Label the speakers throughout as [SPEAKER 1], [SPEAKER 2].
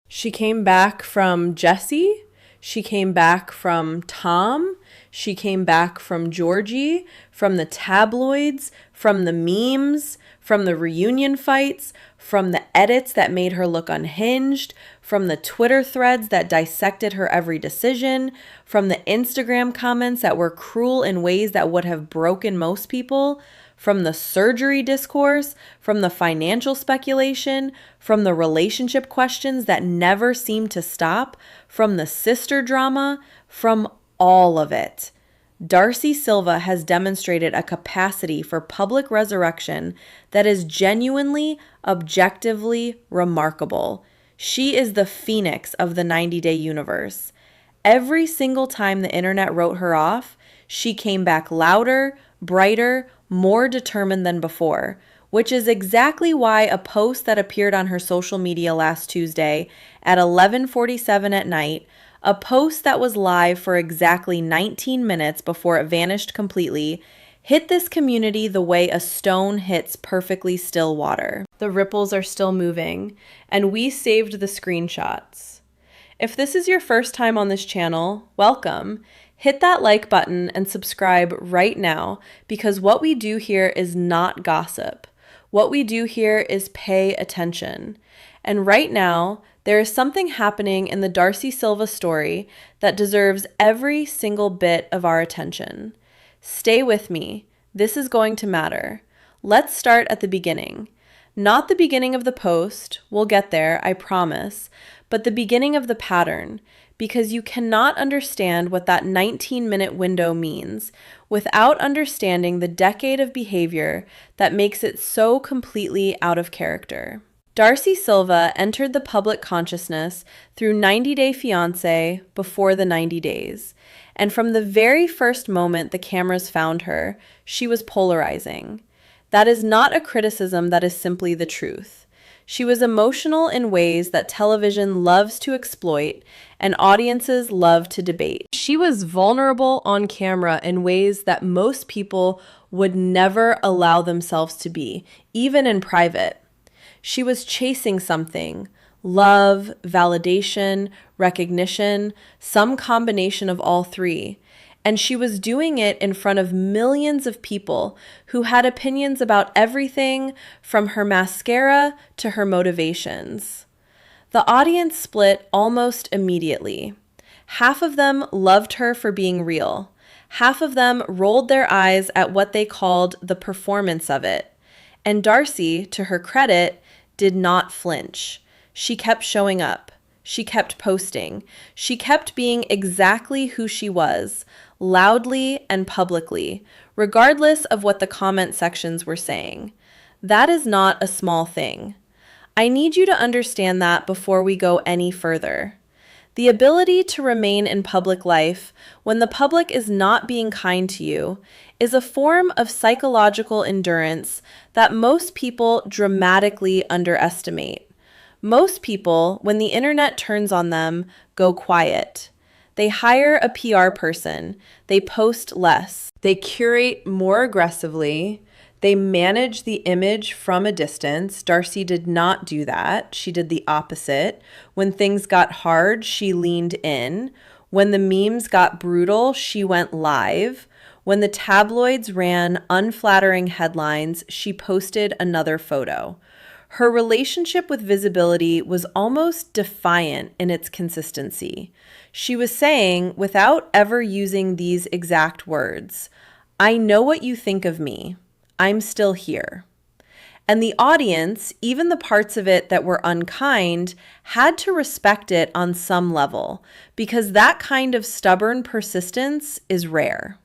[SPEAKER 1] She came back from Jesse. She came back from Tom. She came back from Georgie, from the tabloids, from the memes, from the reunion fights, from the edits that made her look unhinged, from the Twitter threads that dissected her every decision, from the Instagram comments that were cruel in ways that would have broken most people, from the surgery discourse, from the financial speculation, from the relationship questions that never seemed to stop, from the sister drama, from all of it. Darcey Silva has demonstrated a capacity for public resurrection that is genuinely, objectively remarkable. She is the phoenix of the 90-day universe. Every single time the internet wrote her off, she came back louder, brighter, more determined than before, which is exactly why a post that appeared on her social media last Tuesday at 11:47 at night, a post that was live for exactly 19 minutes before it vanished completely, hit this community the way a stone hits perfectly still water. The ripples are still moving, and we saved the screenshots. If this is your first time on this channel, welcome. Hit that like button and subscribe right now, because what we do here is not gossip. What we do here is pay attention. And right now, there is something happening in the Darcey Silva story that deserves every single bit of our attention. Stay with me. This is going to matter. Let's start at the beginning. Not the beginning of the post, we'll get there, I promise, but the beginning of the pattern, because you cannot understand what that 19-minute window means without understanding the decade of behavior that makes it so completely out of character. Darcey Silva entered the public consciousness through 90 Day Fiancé before the 90 days, and from the very first moment the cameras found her, she was polarizing. That is not a criticism, that is simply the truth. She was emotional in ways that television loves to exploit and audiences love to debate. She was vulnerable on camera in ways that most people would never allow themselves to be, even in private. She was chasing something: love, validation, recognition, some combination of all three. And she was doing it in front of millions of people who had opinions about everything from her mascara to her motivations. The audience split almost immediately. Half of them loved her for being real. Half of them rolled their eyes at what they called the performance of it. And Darcey, to her credit, did not flinch. She kept showing up. She kept posting. She kept being exactly who she was, loudly and publicly, regardless of what the comment sections were saying. That is not a small thing. I need you to understand that before we go any further. The ability to remain in public life when the public is not being kind to you is a form of psychological endurance that most people dramatically underestimate. Most people, when the internet turns on them, go quiet. They hire a PR person. They post less. They curate more aggressively. They manage the image from a distance. Darcey did not do that. She did the opposite. When things got hard, she leaned in. When the memes got brutal, she went live. When the tabloids ran unflattering headlines, she posted another photo. Her relationship with visibility was almost defiant in its consistency. She was saying, without ever using these exact words, "I know what you think of me. I'm still here." And the audience, even the parts of it that were unkind, had to respect it on some level, because that kind of stubborn persistence is rare.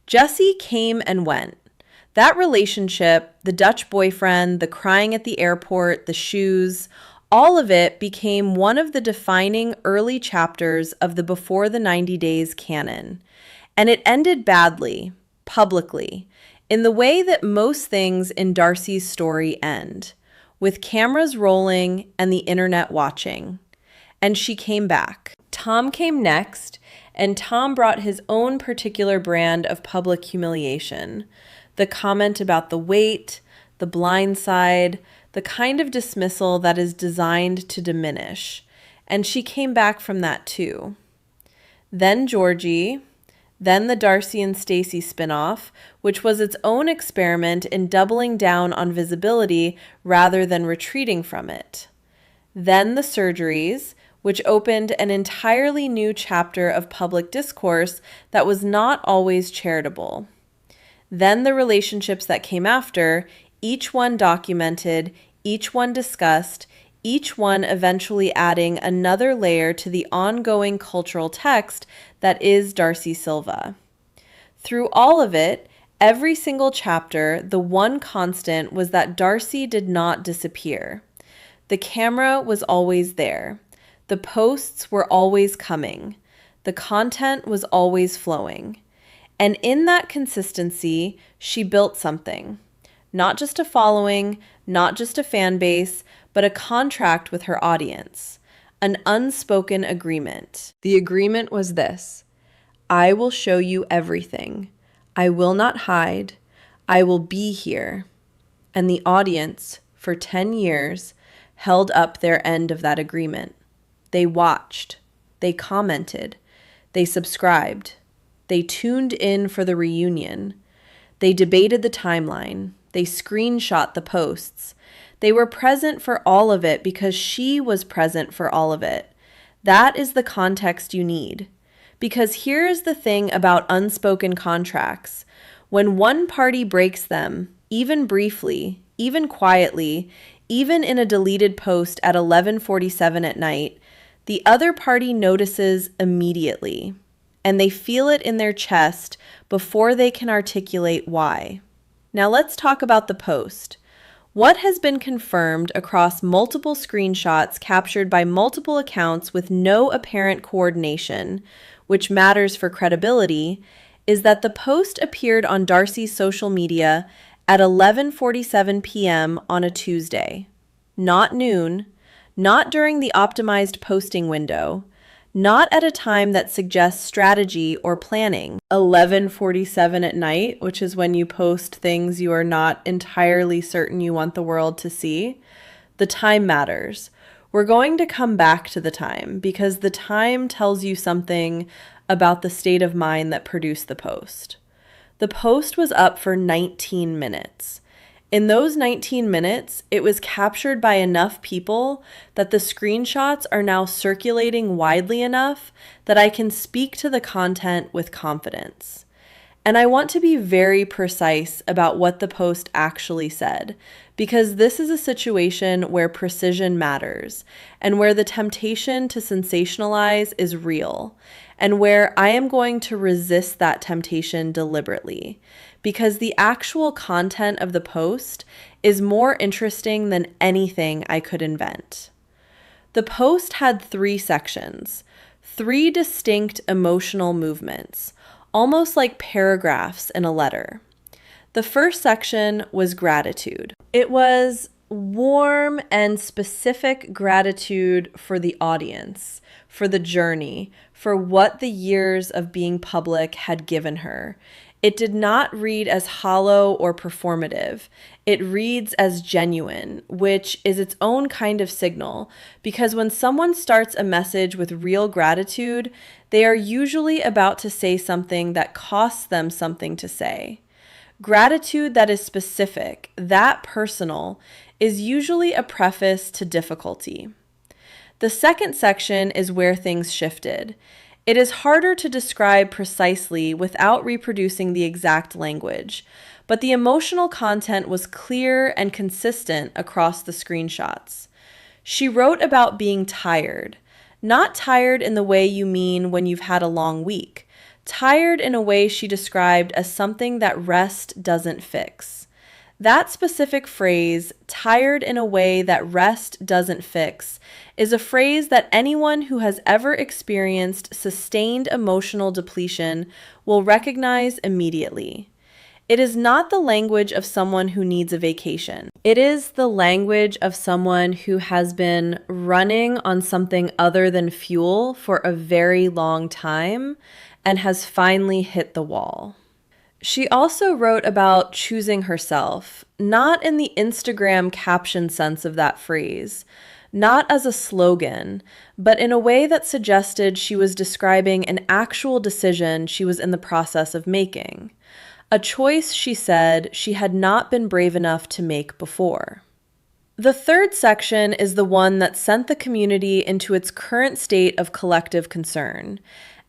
[SPEAKER 1] Jesse came and went. That relationship, the Dutch boyfriend, the crying at the airport, the shoes, all of it became one of the defining early chapters of the Before the 90 Days canon. And it ended badly, publicly, in the way that most things in Darcey's story end, with cameras rolling and the internet watching. And she came back. Tom came next, and Tom brought his own particular brand of public humiliation. The comment about the weight, the blind side, the kind of dismissal that is designed to diminish. and she came back from that too. Then Georgie, then the Darcey and Stacey spinoff, which was its own experiment in doubling down on visibility rather than retreating from it. Then the surgeries, which opened an entirely new chapter of public discourse that was not always charitable. Then the relationships that came after, each one documented, each one discussed, each one eventually adding another layer to the ongoing cultural text that is Darcey Silva. Through all of it, every single chapter, the one constant was that Darcey did not disappear. The camera was always there. The posts were always coming. The content was always flowing. And in that consistency, she built something. Not just a following, not just a fan base, but a contract with her audience. An unspoken agreement. The agreement was this: I will show you everything. I will not hide. I will be here. And the audience, for 10 years, held up their end of that agreement. They watched. They commented. They subscribed. They tuned in for the reunion. They debated the timeline. They screenshot the posts. They were present for all of it because she was present for all of it. That is the context you need. Because here is the thing about unspoken contracts. When one party breaks them, even briefly, even quietly, even in a deleted post at 11:47 at night, the other party notices immediately, and they feel it in their chest before they can articulate why. Now let's talk about the post. What has been confirmed across multiple screenshots captured by multiple accounts with no apparent coordination, which matters for credibility, is that the post appeared on Darcey's social media at 11:47 p.m. on a Tuesday. Not noon, not during the optimized posting window, not at a time that suggests strategy or planning. 11:47 at night, which is when you post things you are not entirely certain you want the world to see. The time matters. We're going to come back to the time because the time tells you something about the state of mind that produced the post. The post was up for 19 minutes. In those 19 minutes, it was captured by enough people that the screenshots are now circulating widely enough that I can speak to the content with confidence. And I want to be very precise about what the post actually said, because this is a situation where precision matters, and where the temptation to sensationalize is real, and where I am going to resist that temptation deliberately, because the actual content of the post is more interesting than anything I could invent. The post had 3 sections, 3 distinct emotional movements, almost like paragraphs in a letter. The first section was gratitude. It was warm and specific gratitude for the audience, for the journey, for what the years of being public had given her. It did not read as hollow or performative. It reads as genuine, which is its own kind of signal, because when someone starts a message with real gratitude, they are usually about to say something that costs them something to say. Gratitude that is specific, that personal, is usually a preface to difficulty. The second section is where things shifted. It is harder to describe precisely without reproducing the exact language, but the emotional content was clear and consistent across the screenshots. She wrote about being tired, not tired in the way you mean when you've had a long week, tired in a way she described as something that rest doesn't fix. That specific phrase, tired in a way that rest doesn't fix, is a phrase that anyone who has ever experienced sustained emotional depletion will recognize immediately. It is not the language of someone who needs a vacation. It is the language of someone who has been running on something other than fuel for a very long time and has finally hit the wall. She also wrote about choosing herself, not in the Instagram caption sense of that phrase, not as a slogan, but in a way that suggested she was describing an actual decision she was in the process of making, a choice she said she had not been brave enough to make before. The third section is the one that sent the community into its current state of collective concern.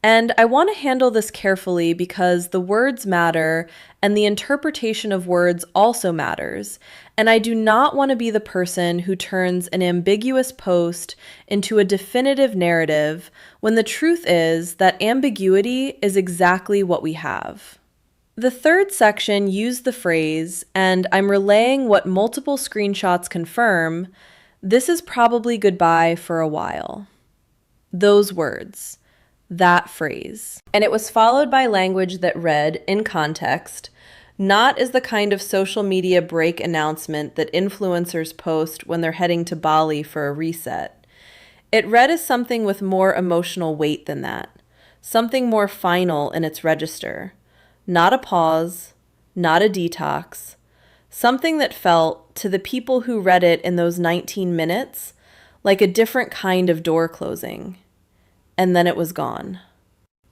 [SPEAKER 1] And I want to handle this carefully because the words matter and the interpretation of words also matters. And I do not want to be the person who turns an ambiguous post into a definitive narrative when the truth is that ambiguity is exactly what we have. The third section used the phrase, and I'm relaying what multiple screenshots confirm, "This is probably goodbye for a while." Those words, that phrase. And it was followed by language that read, in context, not as the kind of social media break announcement that influencers post when they're heading to Bali for a reset. It read as something with more emotional weight than that, something more final in its register. Not a pause, not a detox, something that felt, to the people who read it in those 19 minutes, like a different kind of door closing. And then it was gone.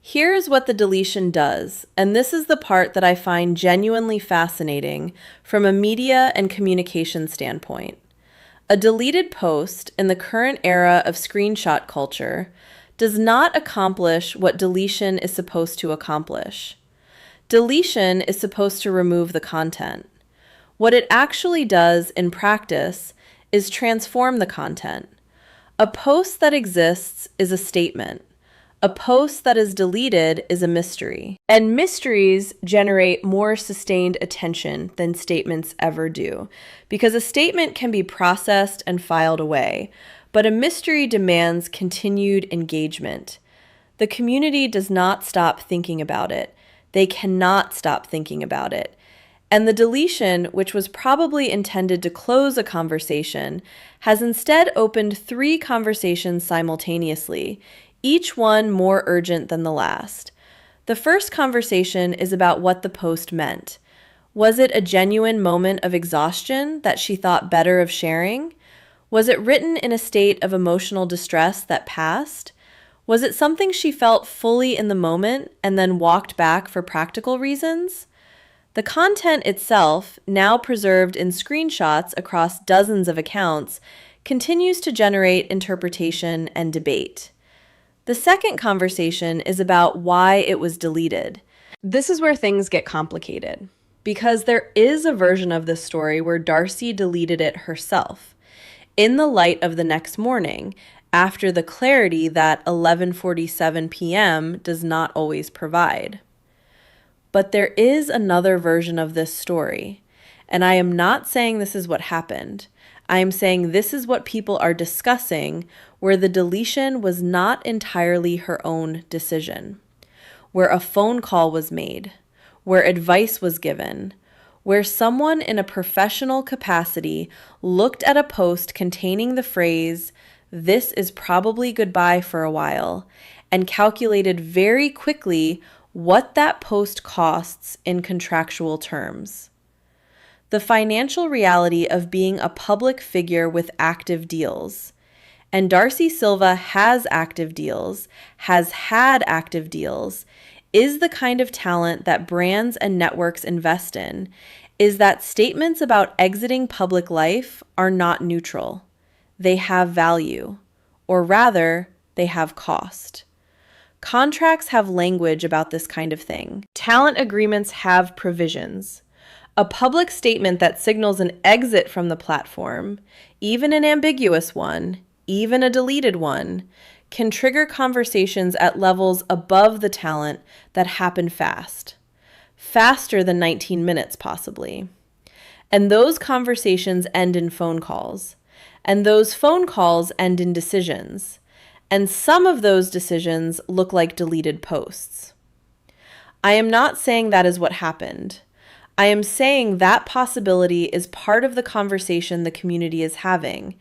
[SPEAKER 1] Here's what the deletion does, and this is the part that I find genuinely fascinating from a media and communication standpoint. A deleted post in the current era of screenshot culture does not accomplish what deletion is supposed to accomplish. Deletion is supposed to remove the content. What it actually does in practice is transform the content. A post that exists is a statement. A post that is deleted is a mystery. And mysteries generate more sustained attention than statements ever do, because a statement can be processed and filed away, but a mystery demands continued engagement. The community does not stop thinking about it. They cannot stop thinking about it. And the deletion, which was probably intended to close a conversation, has instead opened 3 conversations simultaneously, each one more urgent than the last. The first conversation is about what the post meant. Was it a genuine moment of exhaustion that she thought better of sharing? Was it written in a state of emotional distress that passed? Was it something she felt fully in the moment and then walked back for practical reasons? The content itself, now preserved in screenshots across dozens of accounts, continues to generate interpretation and debate. The second conversation is about why it was deleted. This is where things get complicated, because there is a version of this story where Darcey deleted it herself, in the light of the next morning, after the clarity that 11:47 p.m. does not always provide. But there is another version of this story, and I am not saying this is what happened. I am saying this is what people are discussing, where the deletion was not entirely her own decision, where a phone call was made, where advice was given, where someone in a professional capacity looked at a post containing the phrase, "This is probably goodbye for a while," and calculated very quickly what that post costs in contractual terms. The financial reality of being a public figure with active deals. And Darcey Silva has active deals, has had active deals, is the kind of talent that brands and networks invest in, is that statements about exiting public life are not neutral. They have value, or rather, they have cost. Contracts have language about this kind of thing. Talent agreements have provisions. A public statement that signals an exit from the platform, even an ambiguous one, even a deleted one, can trigger conversations at levels above the talent that happen fast. Faster than 19 minutes, possibly. And those conversations end in phone calls. And those phone calls end in decisions. And some of those decisions look like deleted posts. I am not saying that is what happened. I am saying that possibility is part of the conversation the community is having.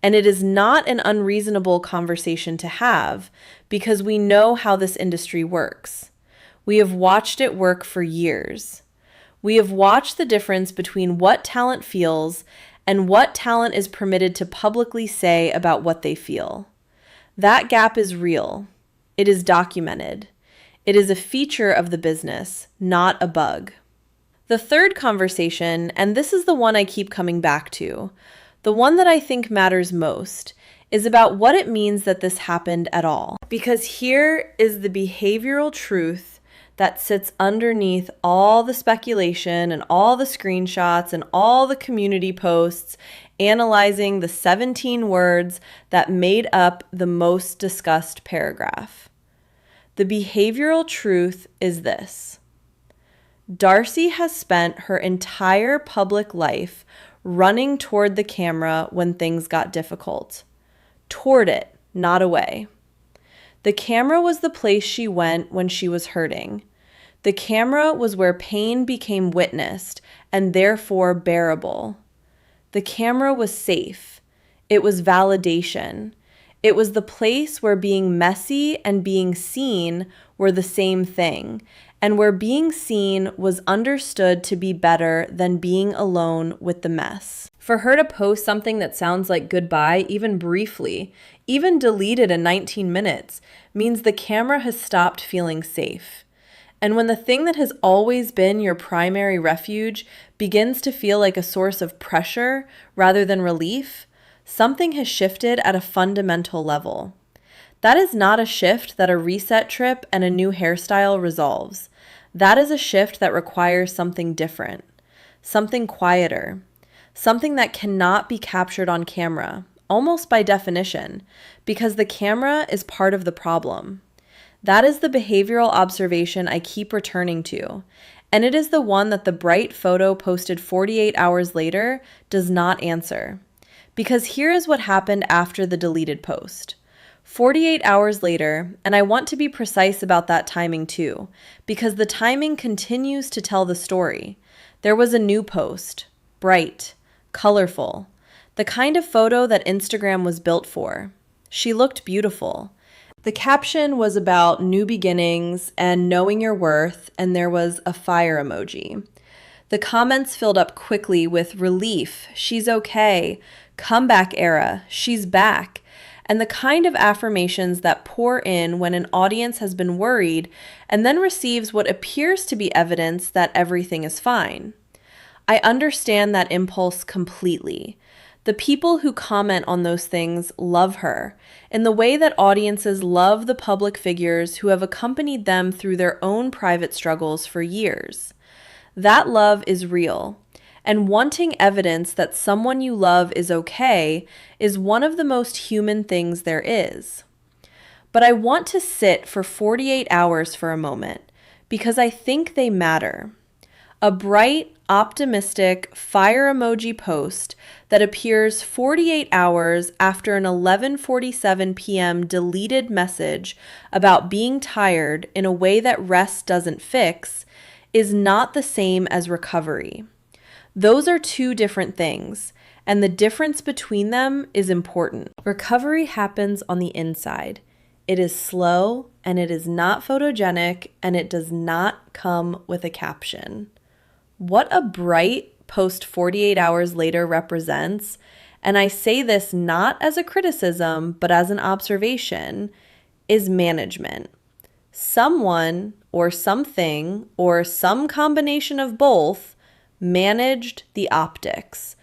[SPEAKER 1] And it is not an unreasonable conversation to have because we know how this industry works. We have watched it work for years. We have watched the difference between what talent feels and what talent is permitted to publicly say about what they feel. That gap is real. It is documented. It is a feature of the business, not a bug. The third conversation, and this is the one I keep coming back to, the one that I think matters most, is about what it means that this happened at all. Because here is the behavioral truth that sits underneath all the speculation and all the screenshots and all the community posts analyzing the 17 words that made up the most discussed paragraph. The behavioral truth is this. Darcey has spent her entire public life running toward the camera when things got difficult. Toward it, not away. The camera was the place she went when she was hurting. The camera was where pain became witnessed and therefore bearable. The camera was safe. It was validation. It was the place where being messy and being seen were the same thing, and where being seen was understood to be better than being alone with the mess. For her to post something that sounds like goodbye, even briefly, even deleted in 19 minutes, means the camera has stopped feeling safe. And when the thing that has always been your primary refuge begins to feel like a source of pressure rather than relief, something has shifted at a fundamental level. That is not a shift that a reset trip and a new hairstyle resolves. That is a shift that requires something different, something quieter, something that cannot be captured on camera, almost by definition, because the camera is part of the problem. That is the behavioral observation I keep returning to, and it is the one that the bright photo posted 48 hours later does not answer. Because here is what happened after the deleted post. 48 hours later, and I want to be precise about that timing too, because the timing continues to tell the story. There was a new post, bright, colorful, the kind of photo that Instagram was built for. She looked beautiful. The caption was about new beginnings and knowing your worth, and there was a fire emoji. The comments filled up quickly with relief, she's okay, comeback era, she's back, and the kind of affirmations that pour in when an audience has been worried and then receives what appears to be evidence that everything is fine. I understand that impulse completely. The people who comment on those things love her, in the way that audiences love the public figures who have accompanied them through their own private struggles for years. That love is real, and wanting evidence that someone you love is okay is one of the most human things there is. But I want to sit for 48 hours for a moment, because I think they matter. A bright, optimistic fire emoji post that appears 48 hours after an 11:47 p.m. deleted message about being tired in a way that rest doesn't fix is not the same as recovery. Those are two different things, and the difference between them is important. Recovery happens on the inside. It is slow, and it is not photogenic, and it does not come with a caption. What a bright post 48 hours later represents, and I say this not as a criticism, but as an observation, is management. Someone or something or some combination of both managed the optics,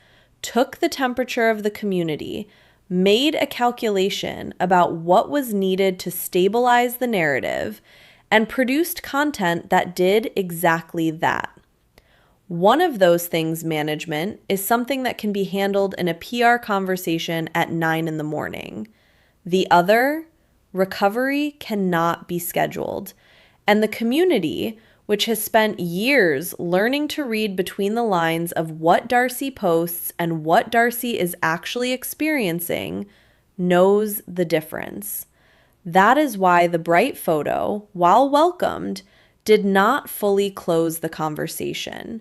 [SPEAKER 1] took the temperature of the community, made a calculation about what was needed to stabilize the narrative, and produced content that did exactly that. One of those things, management, is something that can be handled in a PR conversation at 9 in the morning. The other, recovery, cannot be scheduled. And the community, which has spent years learning to read between the lines of what Darcey posts and what Darcey is actually experiencing, knows the difference. That is why the bright photo, while welcomed, did not fully close the conversation.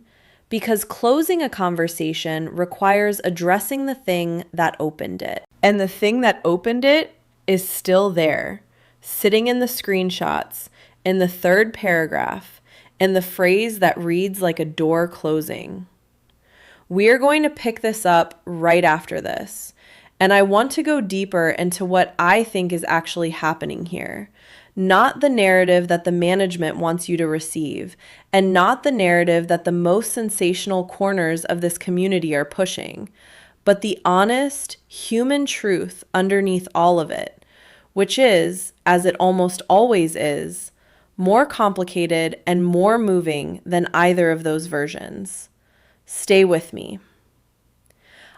[SPEAKER 1] Because closing a conversation requires addressing the thing that opened it. And the thing that opened it is still there, sitting in the screenshots, in the third paragraph, in the phrase that reads like a door closing. We are going to pick this up right after this. And I want to go deeper into what I think is actually happening here. Not the narrative that the management wants you to receive, and not the narrative that the most sensational corners of this community are pushing, but the honest, human truth underneath all of it, which is, as it almost always is, more complicated and more moving than either of those versions. Stay with me.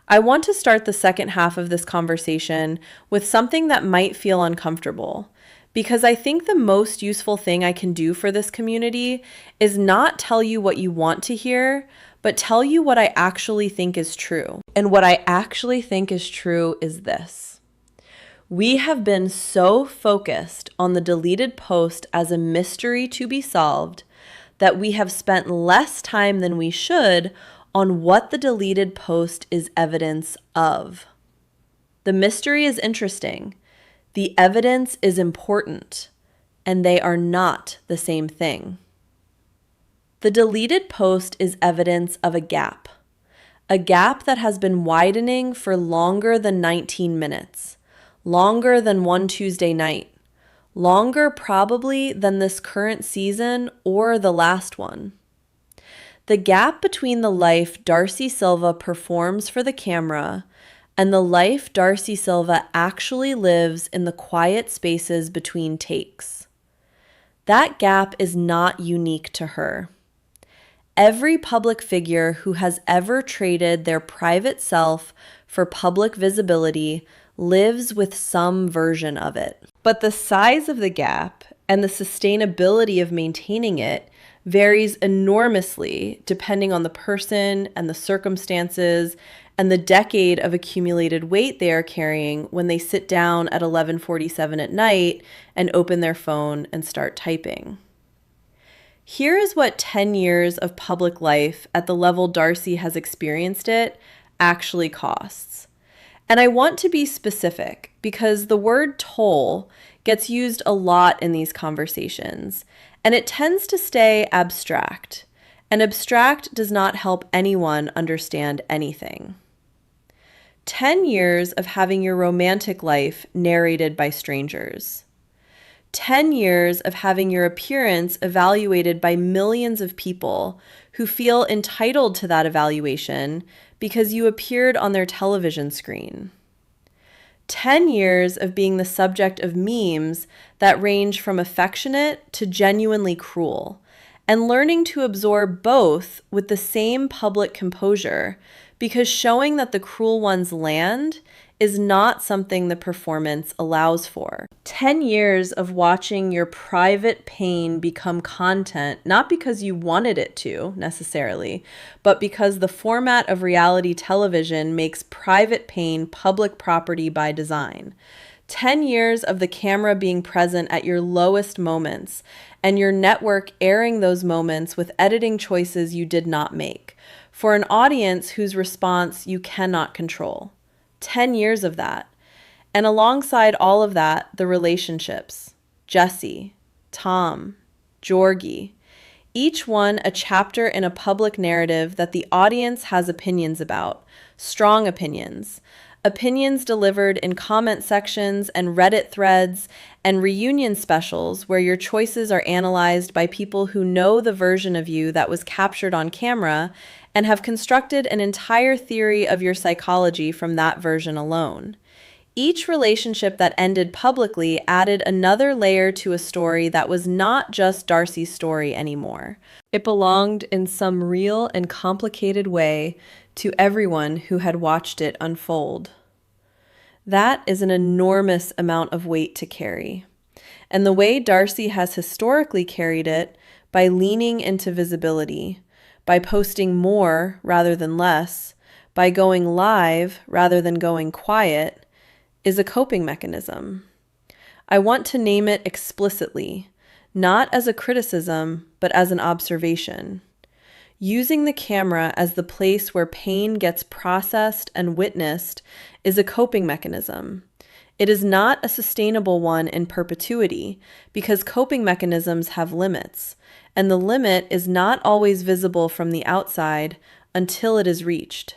[SPEAKER 1] I want to start the second half of this conversation with something that might feel uncomfortable, because I think the most useful thing I can do for this community is not tell you what you want to hear, but tell you what I actually think is true. And what I actually think is true is this. We have been so focused on the deleted post as a mystery to be solved that we have spent less time than we should on what the deleted post is evidence of. The mystery is interesting. The evidence is important, and they are not the same thing. The deleted post is evidence of a gap that has been widening for longer than 19 minutes, longer than one Tuesday night, longer probably than this current season or the last one. The gap between the life Darcey Silva performs for the camera and the life Darcey Silva actually lives in the quiet spaces between takes. That gap is not unique to her. Every public figure who has ever traded their private self for public visibility lives with some version of it. But the size of the gap and the sustainability of maintaining it varies enormously depending on the person and the circumstances and the decade of accumulated weight they are carrying when they sit down at 11:47 at night and open their phone and start typing. Here is what 10 years of public life at the level Darcey has experienced it actually costs. And I want to be specific because the word toll gets used a lot in these conversations, and it tends to stay abstract. And abstract does not help anyone understand anything. 10 years of having your romantic life narrated by strangers. 10 years of having your appearance evaluated by millions of people who feel entitled to that evaluation because you appeared on their television screen. 10 years of being the subject of memes that range from affectionate to genuinely cruel, and learning to absorb both with the same public composure, because showing that the cruel ones land is not something the performance allows for. 10 years of watching your private pain become content, not because you wanted it to necessarily, but because the format of reality television makes private pain public property by design. 10 years of the camera being present at your lowest moments and your network airing those moments with editing choices you did not make for an audience whose response you cannot control. 10 years of that. And alongside all of that, the relationships. Jesse, Tom, Georgie, each one a chapter in a public narrative that the audience has opinions about, strong opinions. Opinions delivered in comment sections and Reddit threads and reunion specials where your choices are analyzed by people who know the version of you that was captured on camera and have constructed an entire theory of your psychology from that version alone. Each relationship that ended publicly added another layer to a story that was not just Darcey's story anymore. It belonged in some real and complicated way to everyone who had watched it unfold. That is an enormous amount of weight to carry. And the way Darcey has historically carried it, by leaning into visibility, by posting more rather than less, by going live rather than going quiet, is a coping mechanism. I want to name it explicitly, not as a criticism, but as an observation. Using the camera as the place where pain gets processed and witnessed is a coping mechanism. It is not a sustainable one in perpetuity because coping mechanisms have limits, and the limit is not always visible from the outside until it is reached.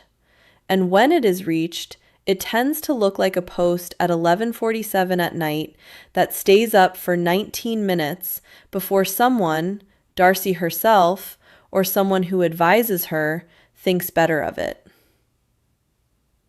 [SPEAKER 1] And when it is reached, it tends to look like a post at 11:47 at night that stays up for 19 minutes before someone, Darcey herself, or someone who advises her, thinks better of it.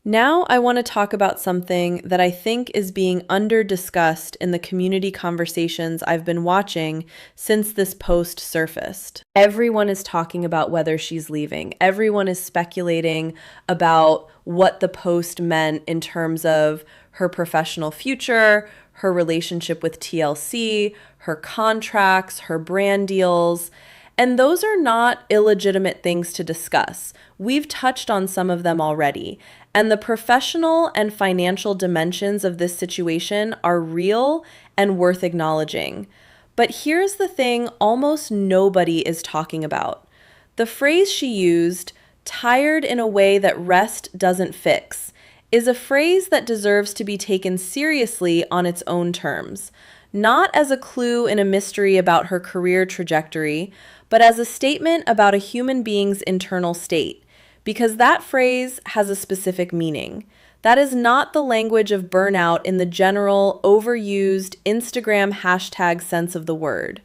[SPEAKER 1] Now I want to talk about something that I think is being under-discussed in the community conversations I've been watching since this post surfaced. Everyone is talking about whether she's leaving. Everyone is speculating about what the post meant in terms of her professional future, her relationship with TLC, her contracts, her brand deals. And those are not illegitimate things to discuss. We've touched on some of them already. And the professional and financial dimensions of this situation are real and worth acknowledging. But here's the thing almost nobody is talking about. The phrase she used, tired in a way that rest doesn't fix, is a phrase that deserves to be taken seriously on its own terms, not as a clue in a mystery about her career trajectory, but as a statement about a human being's internal state. Because that phrase has a specific meaning. That is not the language of burnout in the general, overused Instagram hashtag sense of the word.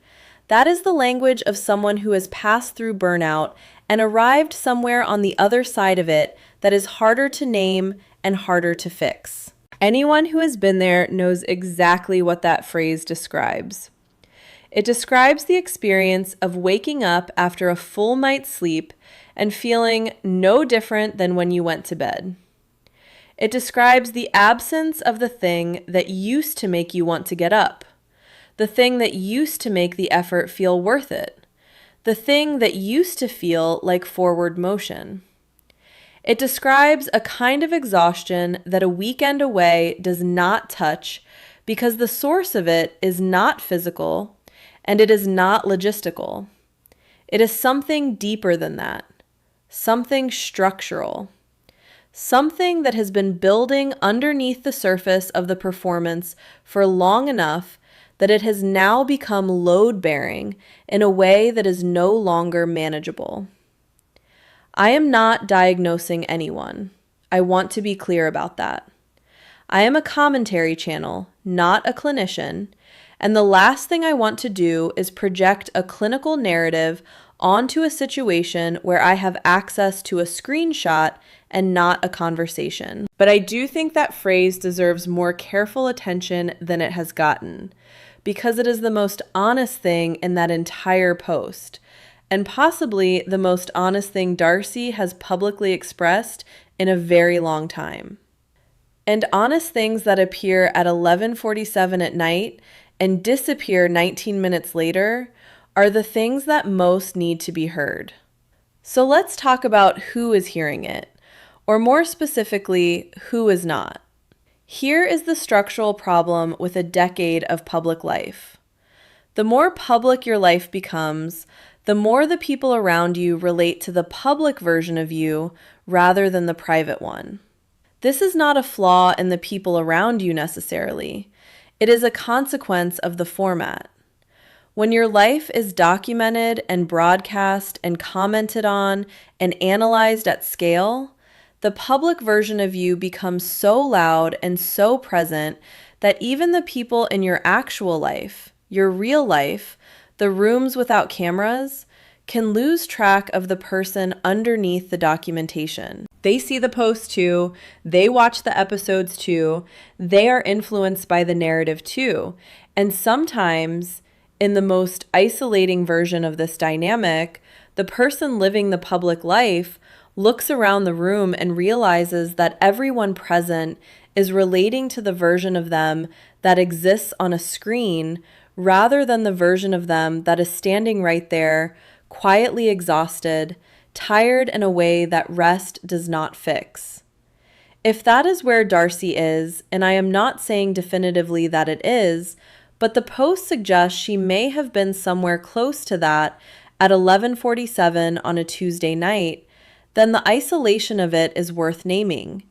[SPEAKER 1] That is the language of someone who has passed through burnout and arrived somewhere on the other side of it that is harder to name and harder to fix. Anyone who has been there knows exactly what that phrase describes. It describes the experience of waking up after a full night's sleep and feeling no different than when you went to bed. It describes the absence of the thing that used to make you want to get up, the thing that used to make the effort feel worth it, the thing that used to feel like forward motion. It describes a kind of exhaustion that a weekend away does not touch because the source of it is not physical and it is not logistical. It is something deeper than that. Something structural, something that has been building underneath the surface of the performance for long enough that it has now become load-bearing in a way that is no longer manageable. I am not diagnosing anyone. I want to be clear about that. I am a commentary channel, not a clinician, and the last thing I want to do is project a clinical narrative onto a situation where I have access to a screenshot and not a conversation. But I do think that phrase deserves more careful attention than it has gotten, because it is the most honest thing in that entire post, and possibly the most honest thing Darcey has publicly expressed in a very long time. And honest things that appear at 11:47 at night and disappear 19 minutes later are the things that most need to be heard. So let's talk about who is hearing it, or more specifically, who is not. Here is the structural problem with a decade of public life. The more public your life becomes, the more the people around you relate to the public version of you rather than the private one. This is not a flaw in the people around you necessarily. It is a consequence of the format. When your life is documented and broadcast and commented on and analyzed at scale, the public version of you becomes so loud and so present that even the people in your actual life, your real life, the rooms without cameras, can lose track of the person underneath the documentation. They see the posts too, they watch the episodes too, they are influenced by the narrative too, and sometimes in the most isolating version of this dynamic, the person living the public life looks around the room and realizes that everyone present is relating to the version of them that exists on a screen rather than the version of them that is standing right there, quietly exhausted, tired in a way that rest does not fix. If that is where Darcey is, and I am not saying definitively that it is, but the post suggests she may have been somewhere close to that at 11:47 on a Tuesday night, then the isolation of it is worth naming.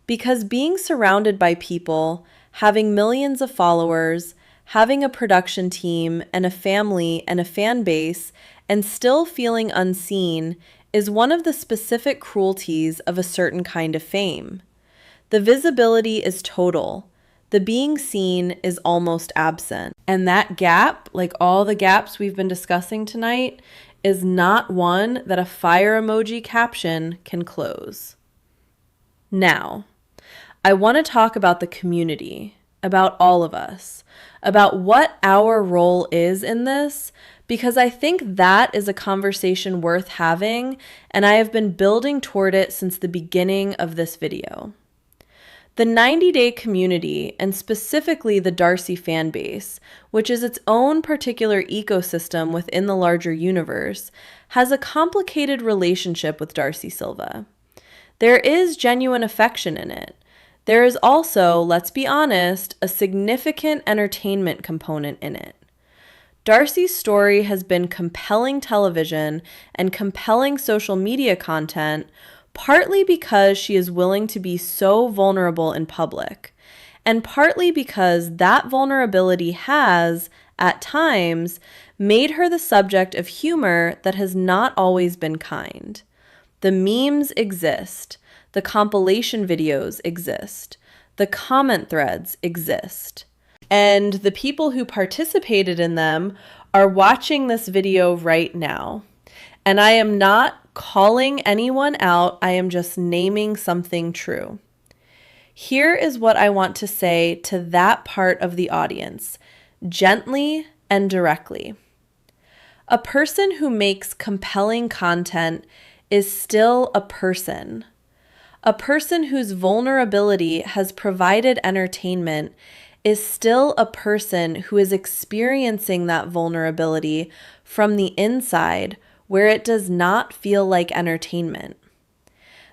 [SPEAKER 1] Because being surrounded by people, having millions of followers, having a production team and a family and a fan base, and still feeling unseen is one of the specific cruelties of a certain kind of fame. The visibility is total. The being seen is almost absent. And that gap, like all the gaps we've been discussing tonight, is not one that a fire emoji caption can close. Now, I want to talk about the community, about all of us, about what our role is in this, because I think that is a conversation worth having, and I have been building toward it since the beginning of this video. The 90-day community, and specifically the Darcey fan base, which is its own particular ecosystem within the larger universe, has a complicated relationship with Darcey Silva. There is genuine affection in it. There is also, let's be honest, a significant entertainment component in it. Darcey's story has been compelling television and compelling social media content, partly because she is willing to be so vulnerable in public, and partly because that vulnerability has, at times, made her the subject of humor that has not always been kind. The memes exist. The compilation videos exist. The comment threads exist. And the people who participated in them are watching this video right now. And I am not calling anyone out, I am just naming something true. Here is what I want to say to that part of the audience, gently and directly. A person who makes compelling content is still a person. A person whose vulnerability has provided entertainment is still a person who is experiencing that vulnerability from the inside, where it does not feel like entertainment.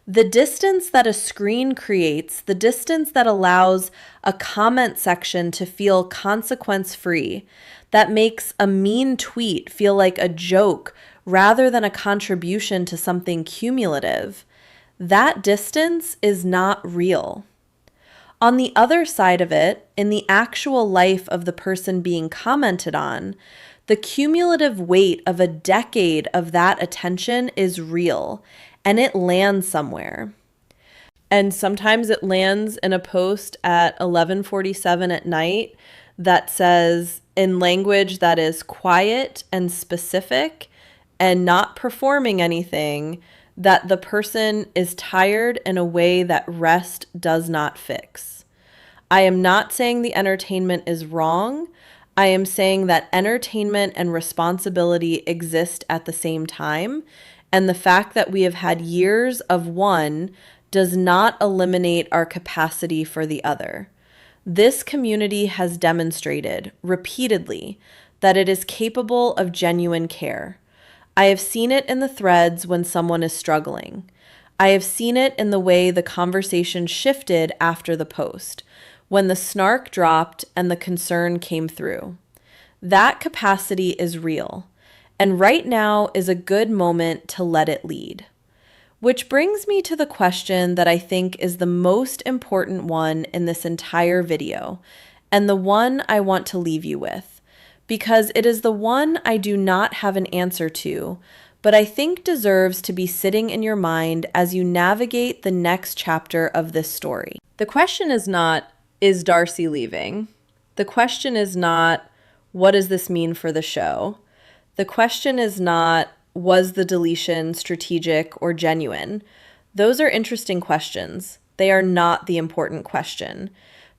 [SPEAKER 1] The distance that a screen creates, the distance that allows a comment section to feel consequence-free, that makes a mean tweet feel like a joke rather than a contribution to something cumulative, that distance is not real. On the other side of it, in the actual life of the person being commented on, the cumulative weight of a decade of that attention is real, and it lands somewhere. And sometimes it lands in a post at 11:47 at night that says, in language that is quiet and specific and not performing anything, that the person is tired in a way that rest does not fix. I am not saying the entertainment is wrong. I am saying that entertainment and responsibility exist at the same time, and the fact that we have had years of one does not eliminate our capacity for the other. This community has demonstrated repeatedly that it is capable of genuine care. I have seen it in the threads when someone is struggling. I have seen it in the way the conversation shifted after the post, when the snark dropped and the concern came through. That capacity is real, and right now is a good moment to let it lead. Which brings me to the question that I think is the most important one in this entire video, and the one I want to leave you with, because it is the one I do not have an answer to, but I think deserves to be sitting in your mind as you navigate the next chapter of this story. The question is not, is Darcey leaving? The question is not, what does this mean for the show? The question is not, was the deletion strategic or genuine? Those are interesting questions. They are not the important question.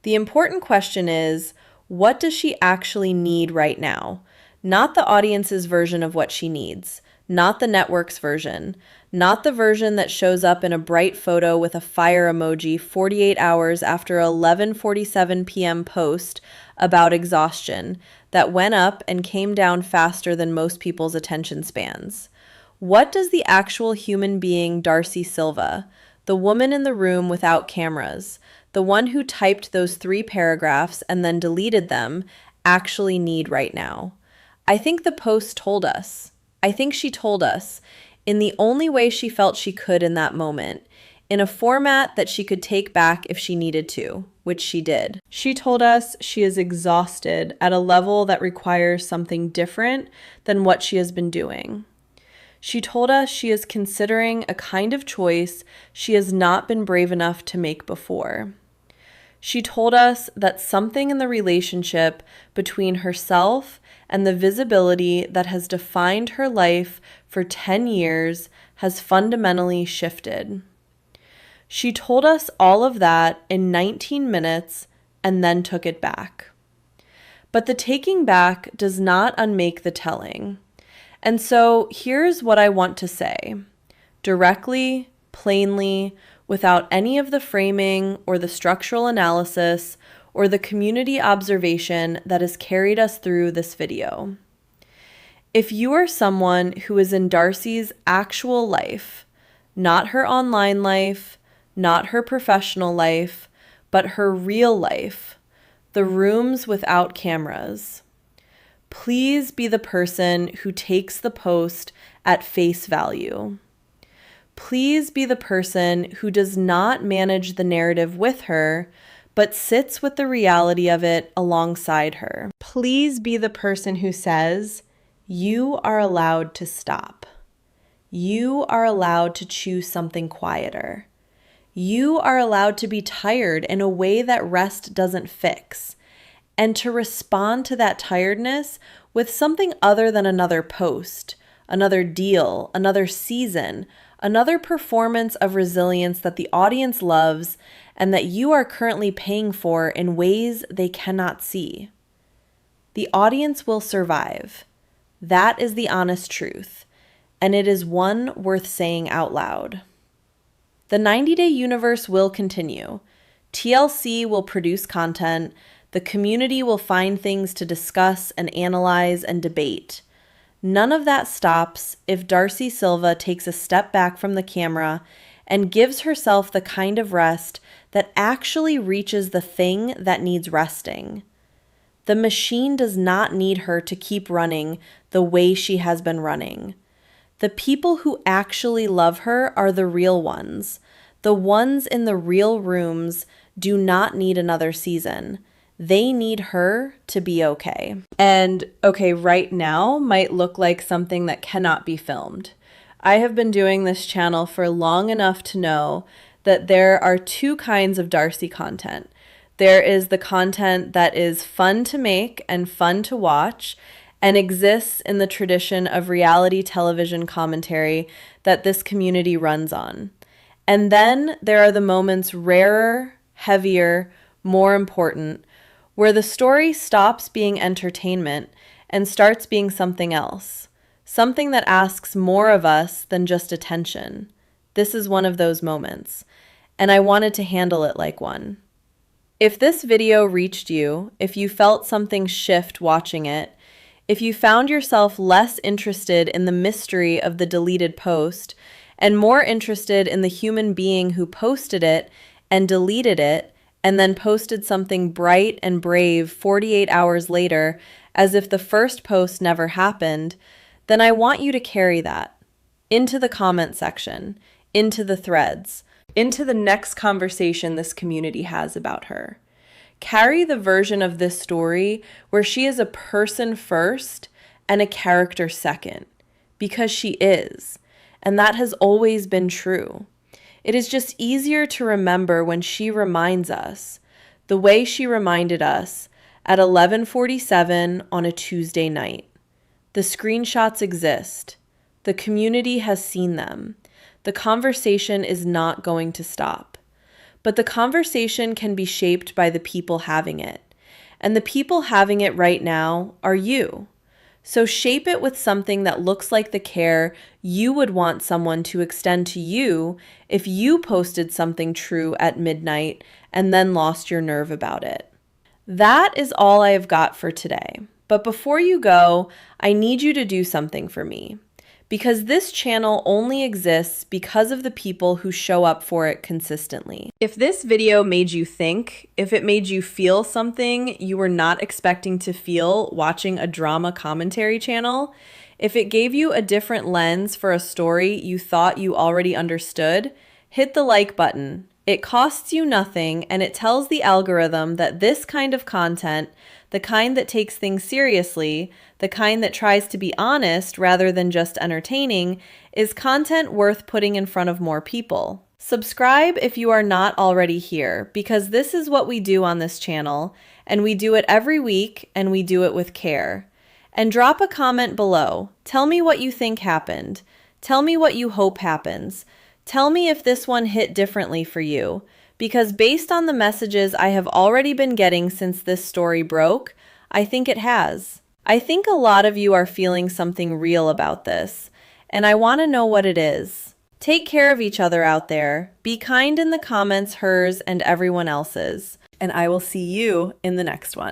[SPEAKER 1] The important question is, what does she actually need right now? Not the audience's version of what she needs, not the network's version, not the version that shows up in a bright photo with a fire emoji 48 hours after a 11:47 p.m. post about exhaustion that went up and came down faster than most people's attention spans. What does the actual human being Darcey Silva, the woman in the room without cameras, the one who typed those 3 paragraphs and then deleted them, actually need right now? I think the post told us. I think she told us in the only way she felt she could in that moment, in a format that she could take back if she needed to, which she did. She told us she is exhausted at a level that requires something different than what she has been doing. She told us she is considering a kind of choice she has not been brave enough to make before. She told us that something in the relationship between herself and the visibility that has defined her life for 10 years has fundamentally shifted. She told us all of that in 19 minutes and then took it back. But the taking back does not unmake the telling. And so here's what I want to say, directly, plainly, without any of the framing or the structural analysis or the community observation that has carried us through this video. If you are someone who is in Darcey's actual life, not her online life, not her professional life, but her real life, the rooms without cameras, please be the person who takes the post at face value. Please be the person who does not manage the narrative with her, but sits with the reality of it alongside her. Please be the person who says, you are allowed to stop. You are allowed to choose something quieter. You are allowed to be tired in a way that rest doesn't fix, and to respond to that tiredness with something other than another post, another deal, another season, another performance of resilience that the audience loves and that you are currently paying for in ways they cannot see. The audience will survive. That is the honest truth, and it is one worth saying out loud. The 90-day universe will continue. TLC will produce content. The community will find things to discuss and analyze and debate. None of that stops if Darcey Silva takes a step back from the camera and gives herself the kind of rest that actually reaches the thing that needs resting. The machine does not need her to keep running the way she has been running. The people who actually love her are the real ones. The ones in the real rooms do not need another season. They need her to be okay. And okay right now might look like something that cannot be filmed. I have been doing this channel for long enough to know that there are two kinds of Darcey content. There is the content that is fun to make and fun to watch and exists in the tradition of reality television commentary that this community runs on. And then there are the moments rarer, heavier, more important, where the story stops being entertainment and starts being something else, something that asks more of us than just attention. This is one of those moments, and I wanted to handle it like one. If this video reached you, if you felt something shift watching it, if you found yourself less interested in the mystery of the deleted post and more interested in the human being who posted it and deleted it and then posted something bright and brave 48 hours later as if the first post never happened, then I want you to carry that into the comment section, into the threads, into the next conversation this community has about her. Carry the version of this story where she is a person first and a character second, because she is, and that has always been true. It is just easier to remember when she reminds us, the way she reminded us at 11:47 on a Tuesday night. The screenshots exist. The community has seen them. The conversation is not going to stop. But the conversation can be shaped by the people having it. And the people having it right now are you. So shape it with something that looks like the care you would want someone to extend to you if you posted something true at midnight and then lost your nerve about it. That is all I have got for today. But before you go, I need you to do something for me. Because this channel only exists because of the people who show up for it consistently. If this video made you think, if it made you feel something you were not expecting to feel watching a drama commentary channel, if it gave you a different lens for a story you thought you already understood, hit the like button, It costs you nothing, and it tells the algorithm that this kind of content, the kind that takes things seriously, the kind that tries to be honest rather than just entertaining, is content worth putting in front of more people. Subscribe if you are not already here, because this is what we do on this channel, and we do it every week, and we do it with care. And drop a comment below. Tell me what you think happened. Tell me what you hope happens. Tell me if this one hit differently for you, because based on the messages I have already been getting since this story broke, I think it has. I think a lot of you are feeling something real about this, and I want to know what it is. Take care of each other out there. Be kind in the comments, hers and everyone else's, and I will see you in the next one.